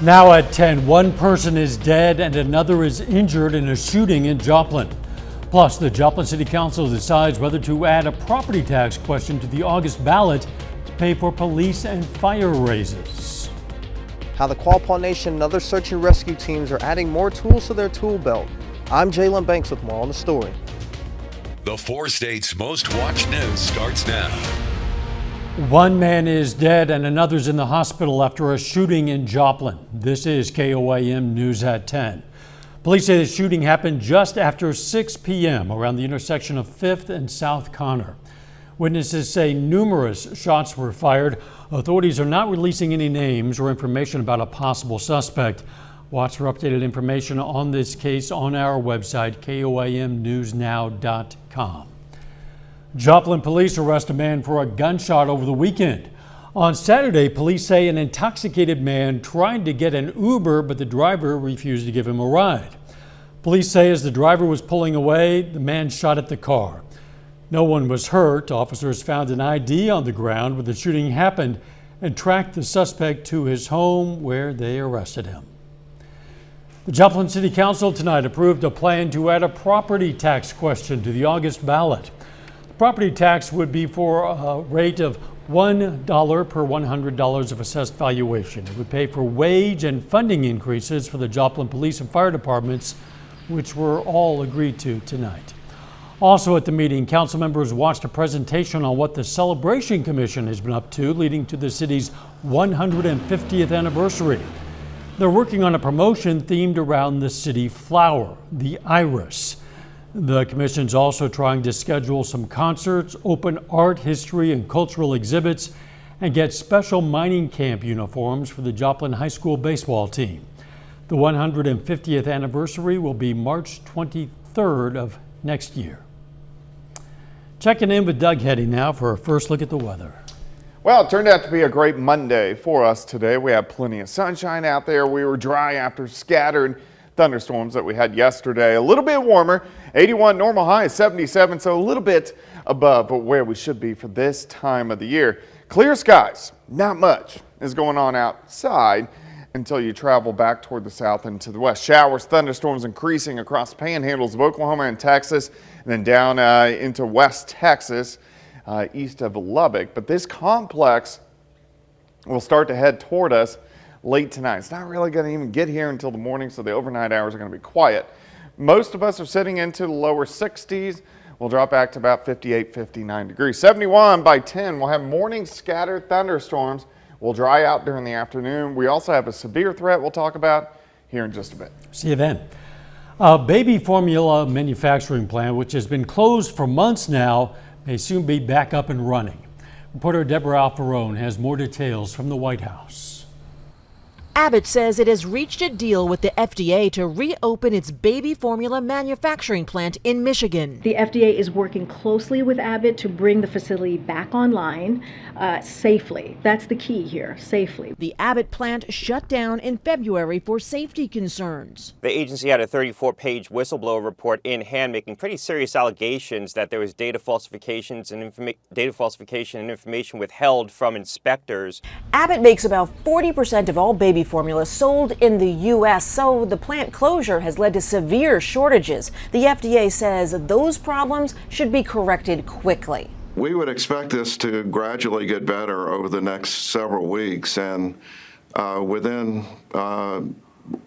Now at 10, one person is dead and another is injured in a shooting in Joplin. Plus, the Joplin City Council decides whether to add a property tax question to the August ballot to pay for police and fire raises. How the Quapaw Nation and other search and rescue teams are adding more tools to their tool belt. I'm Jalen Banks with more on the story. The 4 states' most watched news starts now. One man is dead and another's in the hospital after a shooting in Joplin. This is KOAM News at 10. Police say the shooting happened just after 6 p.m. around the intersection of 5th and South Connor. Witnesses say numerous shots were fired. Authorities are not releasing any names or information about a possible suspect. Watch for updated information on this case on our website, KOAMnewsnow.com. Joplin police arrest a man for a gunshot over the weekend. On Saturday, police say an intoxicated man tried to get an Uber, but the driver refused to give him a ride. Police say as the driver was pulling away, the man shot at the car. No one was hurt. Officers found an ID on the ground where the shooting happened and tracked the suspect to his home where they arrested him. The Joplin City Council tonight approved a plan to add a property tax question to the August ballot. Property tax would be for a rate of $1 per $100 of assessed valuation. It would pay for wage and funding increases for the Joplin Police and Fire Departments, which were all agreed to tonight. Also at the meeting, council members watched a presentation on what the Celebration Commission has been up to, leading to the city's 150th anniversary. They're working on a promotion themed around the city flower, the iris. The commission's also trying to schedule some concerts, open art, history, and cultural exhibits, and get special mining camp uniforms for the Joplin High School baseball team. The 150th anniversary will be March 23rd of next year. Checking in with Doug Hetty now for a first look at the weather. Well, it turned out to be a great Monday for us today. We had plenty of sunshine out there. We were dry after scattered thunderstorms that we had yesterday. A little bit warmer, 81, normal high is 77, so a little bit above where we should be for this time of the year. Clear skies, not much is going on outside until you travel back toward the south and to the west. Showers, thunderstorms increasing across the panhandles of Oklahoma and Texas, and then down into West Texas, east of Lubbock. But this complex will start to head toward us late tonight. It's not really going to even get here until the morning, so the overnight hours are going to be quiet. Most of us are sitting into the lower 60s. We'll drop back to about 58, 59 degrees. 71 by 10. We'll have morning scattered thunderstorms. We'll dry out during the afternoon. We also have a severe threat we'll talk about here in just a bit. See you then. A baby formula manufacturing plant, which has been closed for months now, may soon be back up and running. Reporter Deborah Alfarone has more details from the White House. Abbott says it has reached a deal with the FDA to reopen its baby formula manufacturing plant in Michigan. The FDA is working closely with Abbott to bring the facility back online safely. That's the key here, safely. The Abbott plant shut down in February for safety concerns. The agency had a 34-page whistleblower report in hand making pretty serious allegations that there was data falsification and information withheld from inspectors. Abbott makes about 40% of all baby formula sold in the U.S., so the plant closure has led to severe shortages. The FDA says those problems should be corrected quickly. We would expect this to gradually get better over the next several weeks and within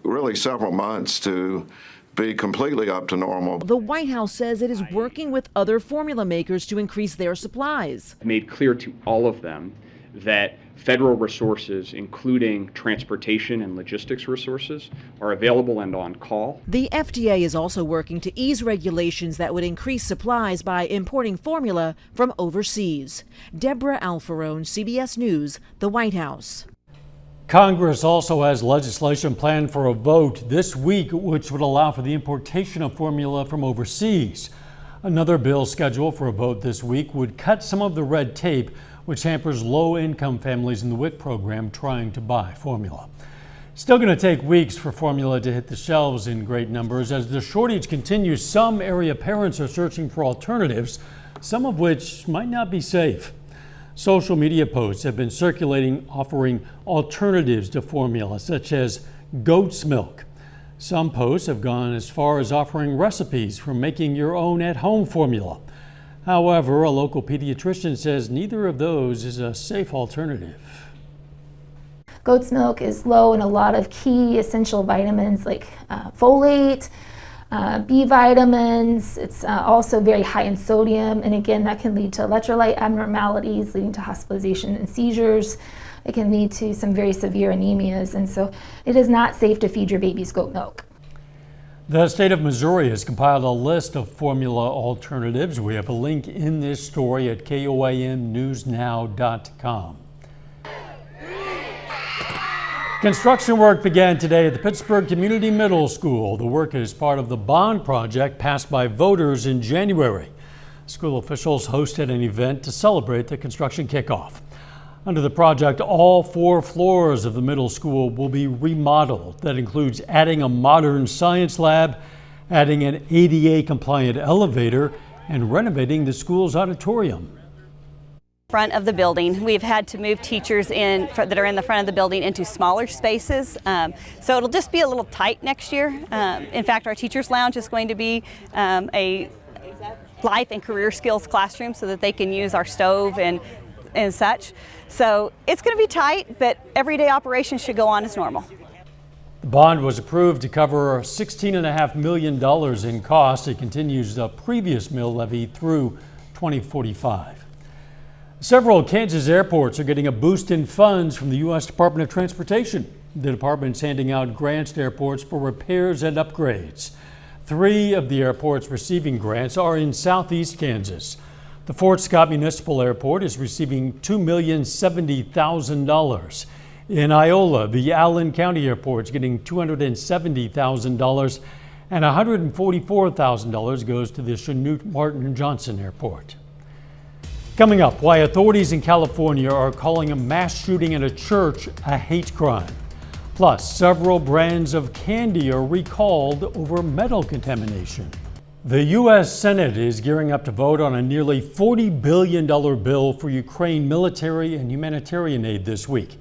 really several months to be completely up to normal. The White House says it is working with other formula makers to increase their supplies. I made clear to all of them that federal resources, including transportation and logistics resources, are available and on call. The FDA is also working to ease regulations that would increase supplies by importing formula from overseas. Deborah Alfarone, CBS News, the White House. Congress also has legislation planned for a vote this week, which would allow for the importation of formula from overseas. Another bill scheduled for a vote this week would cut some of the red tape which hampers low-income families in the WIC program trying to buy formula. Still going to take weeks for formula to hit the shelves in great numbers. As the shortage continues, some area parents are searching for alternatives, some of which might not be safe. Social media posts have been circulating offering alternatives to formula, such as goat's milk. Some posts have gone as far as offering recipes for making your own at-home formula. However, a local pediatrician says neither of those is a safe alternative. Goat's milk is low in a lot of key essential vitamins like folate, B vitamins. It's also very high in sodium, and again, that can lead to electrolyte abnormalities, leading to hospitalization and seizures. It can lead to some very severe anemias, and so it is not safe to feed your babies goat milk. The state of Missouri has compiled a list of formula alternatives. We have a link in this story at KOAMnewsnow.com. Construction work began today at the Pittsburgh Community Middle School. The work is part of the bond project passed by voters in January. School officials hosted an event to celebrate the construction kickoff. Under the project, all 4 floors of the middle school will be remodeled. That includes adding a modern science lab, adding an ADA-compliant elevator, and renovating the school's auditorium. Front of the building, we've had to move teachers that are in the front of the building into smaller spaces, so it'll just be a little tight next year. In fact, our teachers lounge is going to be a life and career skills classroom so that they can use our stove and such. So it's going to be tight, but everyday operations should go on as normal. The bond was approved to cover $16.5 million in costs. It continues the previous mill levy through 2045. Several Kansas airports are getting a boost in funds from the U.S. Department of Transportation. The department's handing out grants to airports for repairs and upgrades. 3 of the airports receiving grants are in southeast Kansas. The Fort Scott Municipal Airport is receiving $2,070,000. In Iola, the Allen County Airport is getting $270,000, and $144,000 goes to the Chanute Martin Johnson Airport. Coming up, why authorities in California are calling a mass shooting at a church a hate crime. Plus, several brands of candy are recalled over metal contamination. The U.S. Senate is gearing up to vote on a nearly $40 billion bill for Ukraine military and humanitarian aid this week.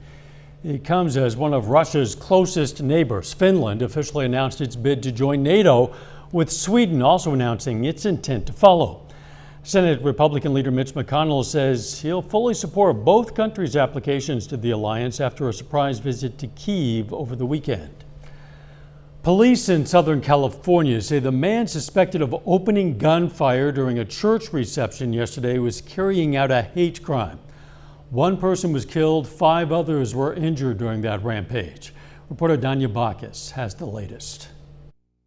It comes as one of Russia's closest neighbors, Finland, officially announced its bid to join NATO, with Sweden also announcing its intent to follow. Senate Republican leader Mitch McConnell says he'll fully support both countries' applications to the alliance after a surprise visit to Kyiv over the weekend. Police in Southern California say the man suspected of opening gunfire during a church reception yesterday was carrying out a hate crime. 1 person was killed, 5 others were injured during that rampage. Reporter Danya Bacchus has the latest.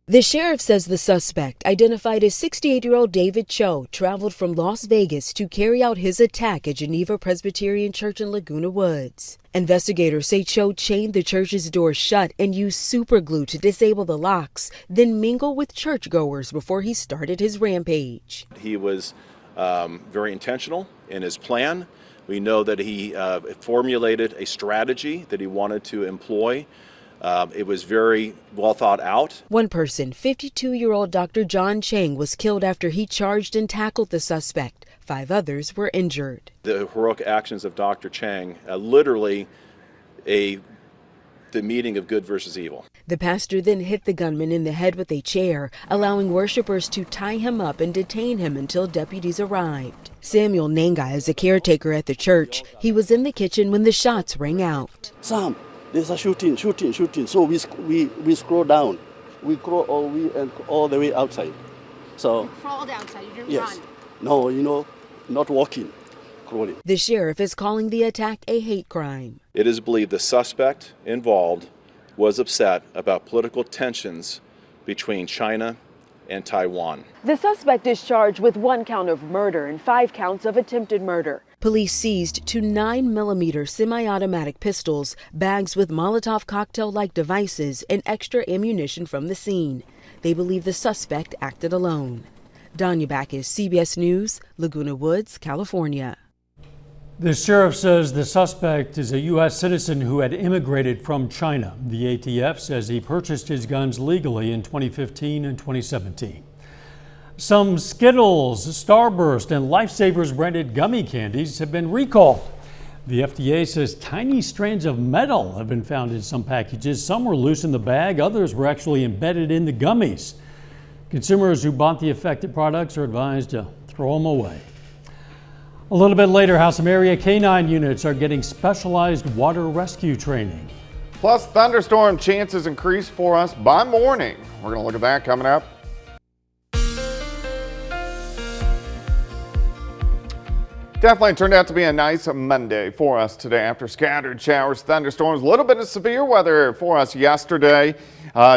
The sheriff says the suspect, identified as 68-year-old David Cho, traveled from Las Vegas to carry out his attack at Geneva Presbyterian Church in Laguna Woods. Investigators say Cho chained the church's door shut and used super glue to disable the locks, then mingled with churchgoers before he started his rampage. He was very intentional in his plan. We know that he formulated a strategy that he wanted to employ. It was very well thought out. 1 person, 52-year-old Dr. John Chang, was killed after he charged and tackled the suspect. 5 others were injured. The heroic actions of Dr. Chang, literally the meeting of good versus evil. The pastor then hit the gunman in the head with a chair, allowing worshipers to tie him up and detain him until deputies arrived. Samuel Nangai is a caretaker at the church. He was in the kitchen when the shots rang out. Sam, there's a shooting. So we scroll down. We crawl all the way outside. So you crawled outside. You didn't yes. run. No, not walking, crawling. The sheriff is calling the attack a hate crime. It is believed the suspect involved was upset about political tensions between China and Taiwan. The suspect is charged with 1 count of murder and 5 counts of attempted murder. Police seized 2 9mm semi-automatic pistols, bags with Molotov cocktail-like devices, and extra ammunition from the scene. They believe the suspect acted alone. Danya Bacchus, CBS News, Laguna Woods, California. The sheriff says the suspect is a U.S. citizen who had immigrated from China. The ATF says he purchased his guns legally in 2015 and 2017. Some Skittles, Starburst, and Lifesavers branded gummy candies have been recalled. The FDA says tiny strands of metal have been found in some packages. Some were loose in the bag, others were actually embedded in the gummies. Consumers who bought the affected products are advised to throw them away. A little bit later, how some area K-9 units are getting specialized water rescue training. Plus, thunderstorm chances increase for us by morning. We're going to look at that coming up. Definitely turned out to be a nice Monday for us today after scattered showers, thunderstorms, a little bit of severe weather for us yesterday.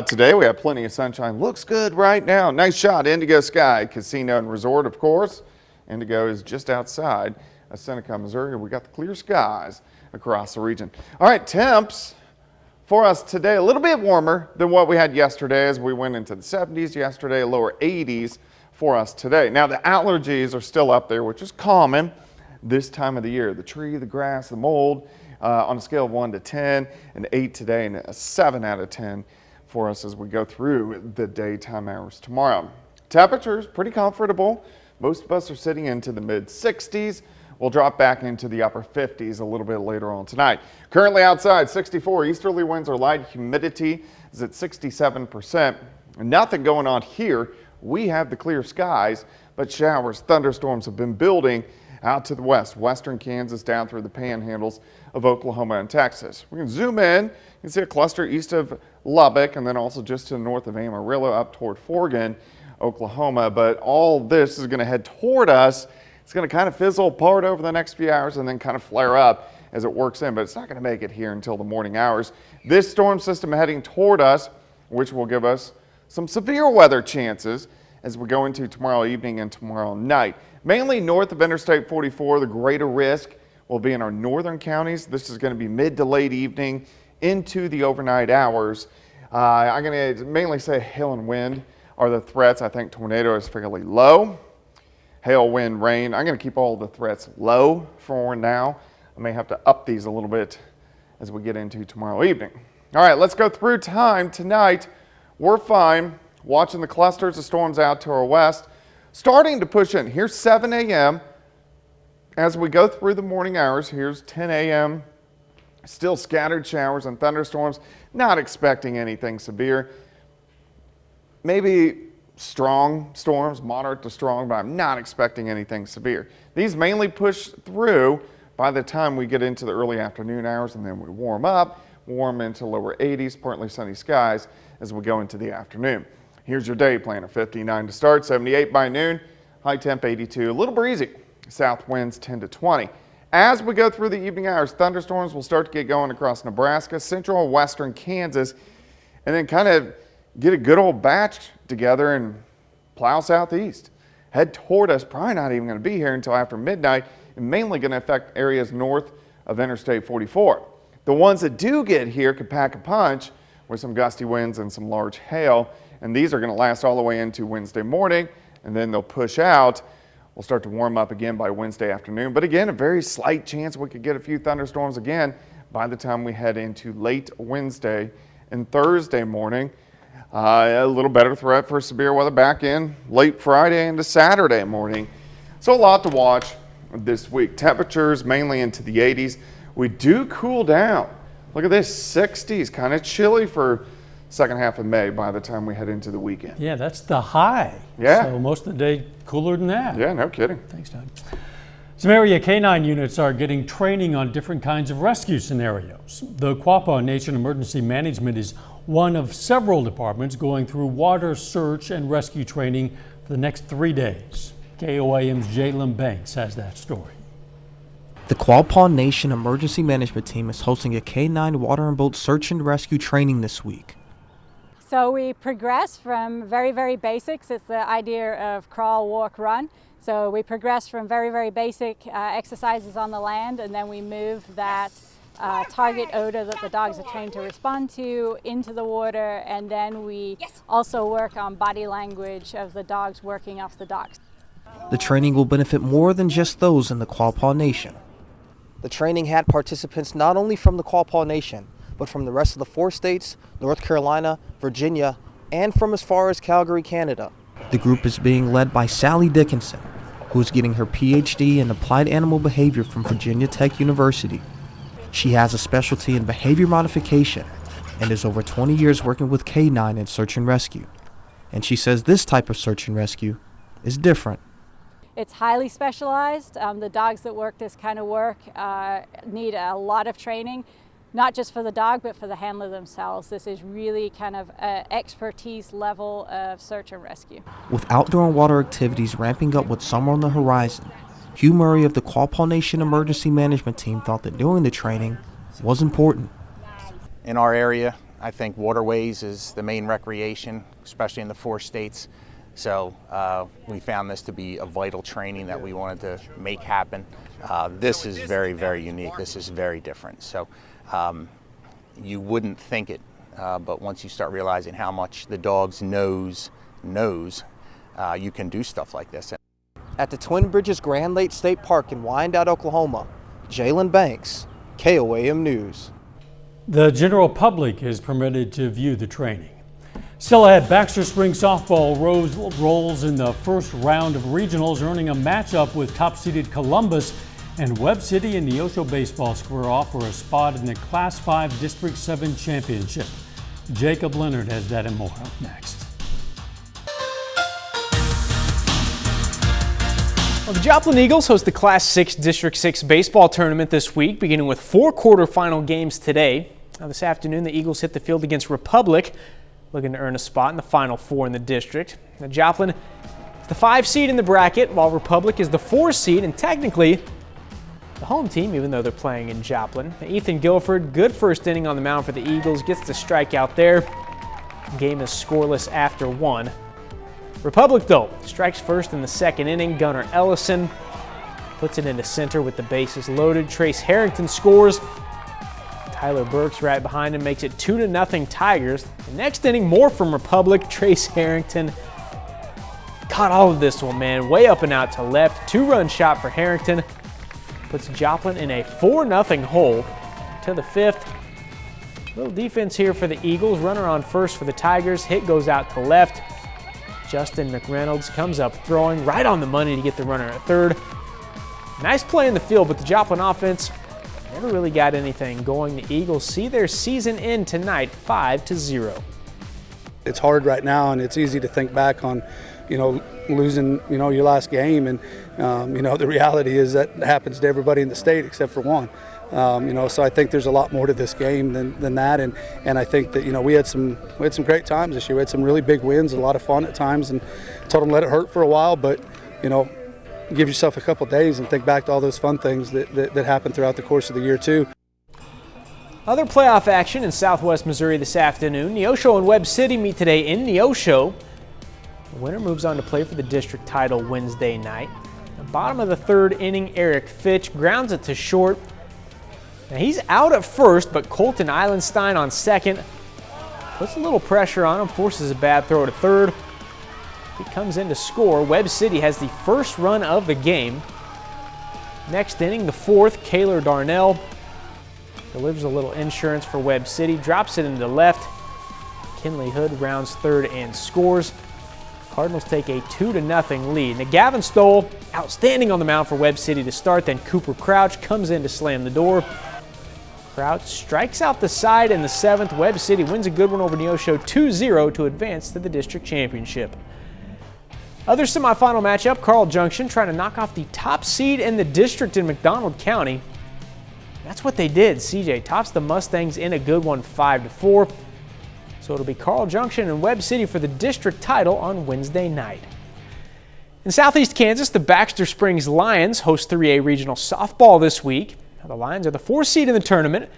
Today we have plenty of sunshine. Looks good right now. Nice shot, Indigo Sky Casino and Resort, of course. Indigo is just outside of Seneca, Missouri. We got the clear skies across the region. All right, temps for us today, a little bit warmer than what we had yesterday as we went into the 70s yesterday, lower 80s for us today. Now the allergies are still up there, which is common this time of the year. The tree, the grass, the mold, on a scale of 1 to 10, an 8 today and a 7 out of 10 for us as we go through the daytime hours tomorrow. Temperatures pretty comfortable. Most of us are sitting into the mid 60s. We'll drop back into the upper 50s a little bit later on tonight. Currently outside 64, easterly winds are light, humidity is at 67%. Nothing going on here. We have the clear skies, but showers, thunderstorms have been building out to the west, western Kansas down through the panhandles of Oklahoma and Texas. We can zoom in. You can see a cluster east of Lubbock and then also just to the north of Amarillo up toward Forgan, Oklahoma. But all this is going to head toward us. It's going to kind of fizzle apart over the next few hours and then kind of flare up as it works in, but it's not going to make it here until the morning hours. This storm system heading toward us, which will give us some severe weather chances as we go into tomorrow evening and tomorrow night. Mainly north of Interstate 44, the greater risk will be in our northern counties. This is going to be mid to late evening into the overnight hours. I'm going to mainly say hail and wind are the threats. I think tornado is fairly low. Hail, wind, rain. I'm going to keep all the threats low for now. I may have to up these a little bit as we get into tomorrow evening. All right, let's go through time tonight. We're fine. Watching the clusters of storms out to our west. Starting to push in. Here's 7 a.m. As we go through the morning hours, here's 10 a.m. Still scattered showers and thunderstorms. Not expecting anything severe. Maybe strong storms, moderate to strong, but I'm not expecting anything severe. These mainly push through by the time we get into the early afternoon hours, and then we warm up, warm into lower 80s, partly sunny skies as we go into the afternoon. Here's your day planner. 59 to start, 78 by noon, high temp 82, a little breezy. South winds 10 to 20. As we go through the evening hours, thunderstorms will start to get going across Nebraska, central and western Kansas, and then kind of get a good old batch together and plow southeast. Head toward us, probably not even going to be here until after midnight, and mainly going to affect areas north of Interstate 44. The ones that do get here could pack a punch with some gusty winds and some large hail. And these are going to last all the way into Wednesday morning, and then they'll push out. We'll start to warm up again by Wednesday afternoon. But again, a very slight chance we could get a few thunderstorms again by the time we head into late Wednesday and Thursday morning. A little better threat for severe weather back in late Friday into Saturday morning. So a lot to watch this week. Temperatures mainly into the 80s. We do cool down. Look at this, 60s, kind of chilly for second half of May by the time we head into the weekend. Yeah, that's the high. Yeah. So most of the day cooler than that. Yeah, no kidding. Thanks, Doug. Some area K-9 units are getting training on different kinds of rescue scenarios. The Quapaw Nation Emergency Management is one of several departments going through water search and rescue training for the next 3 days. KOAM's Jalen Banks has that story. The Quapaw Nation Emergency Management Team is hosting a K-9 water and boat search and rescue training this week. So we progress from very, very basics. It's the idea of crawl, walk, run. So we progress from very, very basic exercises on the land, and then we move that target odor that the dogs are trained to respond to into the water, and then we also work on body language of the dogs working off the docks. The training will benefit more than just those in the Quapaw Nation. The training had participants not only from the Quapaw Nation, but from the rest of the 4 states, North Carolina, Virginia, and from as far as Calgary, Canada. The group is being led by Sally Dickinson, who is getting her PhD in applied animal behavior from Virginia Tech University. She has a specialty in behavior modification and is over 20 years working with K9 in search and rescue. And she says this type of search and rescue is different. It's highly specialized. The dogs that work this kind of work need a lot of training, not just for the dog, but for the handler themselves. This is really kind of an expertise level of search and rescue. With outdoor and water activities ramping up with summer on the horizon, Hugh Murray of the Quapaw Nation Emergency Management Team thought that doing the training was important. In our area, I think waterways is the main recreation, especially in the 4 states. So we found this to be a vital training that we wanted to make happen. This is very, very unique. This is very different. So you wouldn't think it, but once you start realizing how much the dog's nose knows, you can do stuff like this. At the Twin Bridges Grand Lake State Park in Wyandotte, Oklahoma, Jalen Banks, KOAM News. The general public is permitted to view the training. Still ahead, Baxter Springs softball rolls in the first round of regionals, earning a matchup with top-seeded Columbus, and Webb City and Neosho baseball square off for a spot in the Class 5 District 7 championship. Jacob Leonard has that and more up next. Well, the Joplin Eagles host the Class 6 District 6 baseball tournament this week, beginning with 4 quarterfinal games today. Now, this afternoon, the Eagles hit the field against Republic, looking to earn a spot in the Final 4 in the district. Now, Joplin is the 5 seed in the bracket, while Republic is the 4 seed, and technically the home team, even though they're playing in Joplin. Now, Ethan Guilford, good first inning on the mound for the Eagles, gets the strikeout there. The game is scoreless after 1. Republic, though, strikes first in the 2nd inning. Gunnar Ellison puts it into center with the bases loaded. Trace Harrington scores. Tyler Burks right behind him makes it 2-0 Tigers. The next inning, more from Republic. Trace Harrington caught all of this one, man. Way up and out to left. 2-run shot for Harrington. Puts Joplin in a 4-0 hole to the 5th. Little defense here for the Eagles. Runner on first for the Tigers. Hit goes out to left. Justin McReynolds comes up throwing right on the money to get the runner at 3rd. Nice play in the field, but the Joplin offense never really got anything going. The Eagles see their season end tonight 5-0. It's hard right now, and it's easy to think back on, losing, your last game. And, the reality is that happens to everybody in the state except for one. So I think there's a lot more to this game than that. And I think that, we had some great times this year. We had some really big wins, a lot of fun at times, and told them let it hurt for a while, but, give yourself a couple days and think back to all those fun things that happened throughout the course of the year too. Other playoff action in Southwest Missouri this afternoon. Neosho and Webb City meet today in Neosho. The winner moves on to play for the district title Wednesday night. The bottom of the 3rd inning, Eric Fitch grounds it to short. Now he's out at first, but Colton Eilenstein on second puts a little pressure on him, forces a bad throw to 3rd. He comes in to score. Webb City has the first run of the game. Next inning, the 4th, Kaylor Darnell delivers a little insurance for Webb City, drops it into left. Kinley Hood rounds 3rd and scores. Cardinals take a 2-0 lead. Now Gavin Stoll, outstanding on the mound for Webb City to start, then Cooper Crouch comes in to slam the door. Crouch strikes out the side in the 7th. Webb City wins a good one over Neosho 2-0 to advance to the district championship. Other semifinal matchup, Carl Junction trying to knock off the top seed in the district in McDonald County. That's what they did. CJ tops the Mustangs in a good one 5-4. So it'll be Carl Junction and Webb City for the district title on Wednesday night. In Southeast Kansas, the Baxter Springs Lions host 3A regional softball this week. Now, the Lions are the 4th seed in the tournament.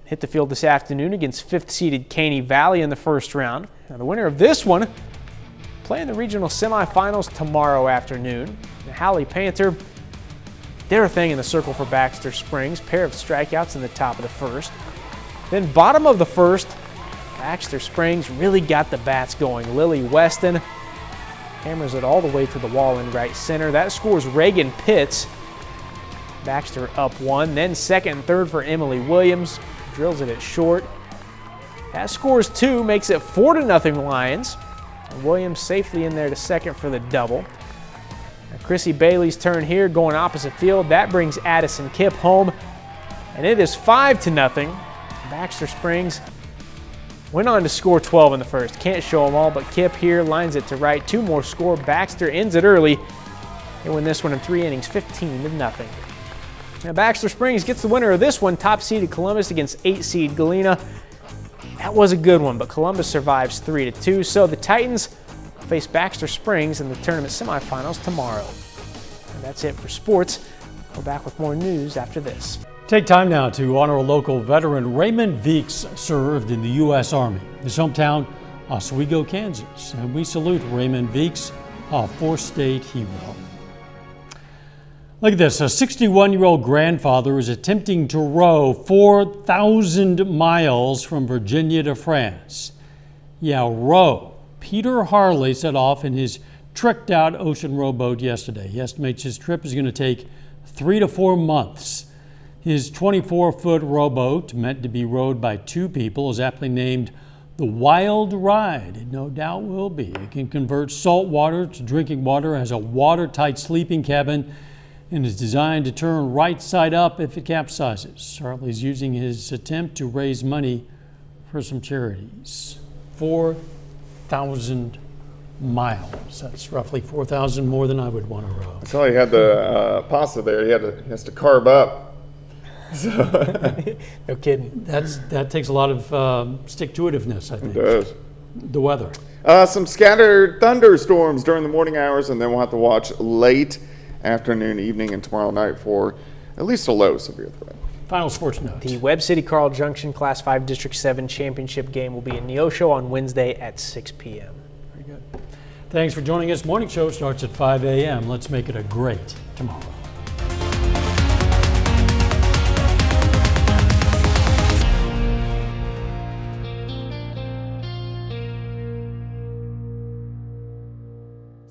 Hit the field this afternoon against 5th-seeded Caney Valley in the first round. Now, the winner of this one playing the regional semifinals tomorrow afternoon. The Howley Panther did her thing in the circle for Baxter Springs. Pair of strikeouts in the top of the 1st. Then bottom of the 1st, Baxter Springs really got the bats going. Lily Weston hammers it all the way to the wall in right center. That scores Reagan Pitts. Baxter up 1. Then 2nd and 3rd for Emily Williams. Drills it at short. That scores 2, makes it 4-0 Lions. Williams safely in there to second for the double. Now Chrissy Bailey's turn here, going opposite field. That brings Addison Kipp home, and it is 5-0. Baxter Springs went on to score 12 in the first. Can't show them all, but Kipp here lines it to right. 2 more score. Baxter ends it early. They win this one in 3 innings, 15-0. Now Baxter Springs gets the winner of this one, top-seeded Columbus against 8-seed Galena. That was a good one, but Columbus survives 3-2. So the Titans face Baxter Springs in the tournament semifinals tomorrow. And that's it for sports. We're back with more news after this. Take time now to honor a local veteran. Raymond Veeks served in the U.S. Army. His hometown, Oswego, Kansas. And we salute Raymond Veeks, a 4-state hero. Look at this. A 61-year-old grandfather is attempting to row 4,000 miles from Virginia to France. Yeah, row. Peter Harley set off in his tricked-out ocean rowboat yesterday. He estimates his trip is going to take 3 to 4 months. His 24-foot rowboat, meant to be rowed by 2 people, is aptly named the Wild Ride. It no doubt will be. It can convert salt water to drinking water, has a watertight sleeping cabin, and is designed to turn right side up if it capsizes. Harley's using his attempt to raise money for some charities. 4,000 miles. That's roughly 4,000 more than I would want to row. I saw he had the pasta there. He has to carb up. No kidding. That takes a lot of stick-to-itiveness, I think. It does. The weather. Some scattered thunderstorms during the morning hours, and then we'll have to watch late afternoon, evening, and tomorrow night for at least a low severe threat. Final sports note. The Webb City Carl Junction Class 5 District 7 championship game will be in Neosho on Wednesday at 6 p.m. Very good. Thanks for joining us. Morning show starts at 5 a.m. Let's make it a great tomorrow.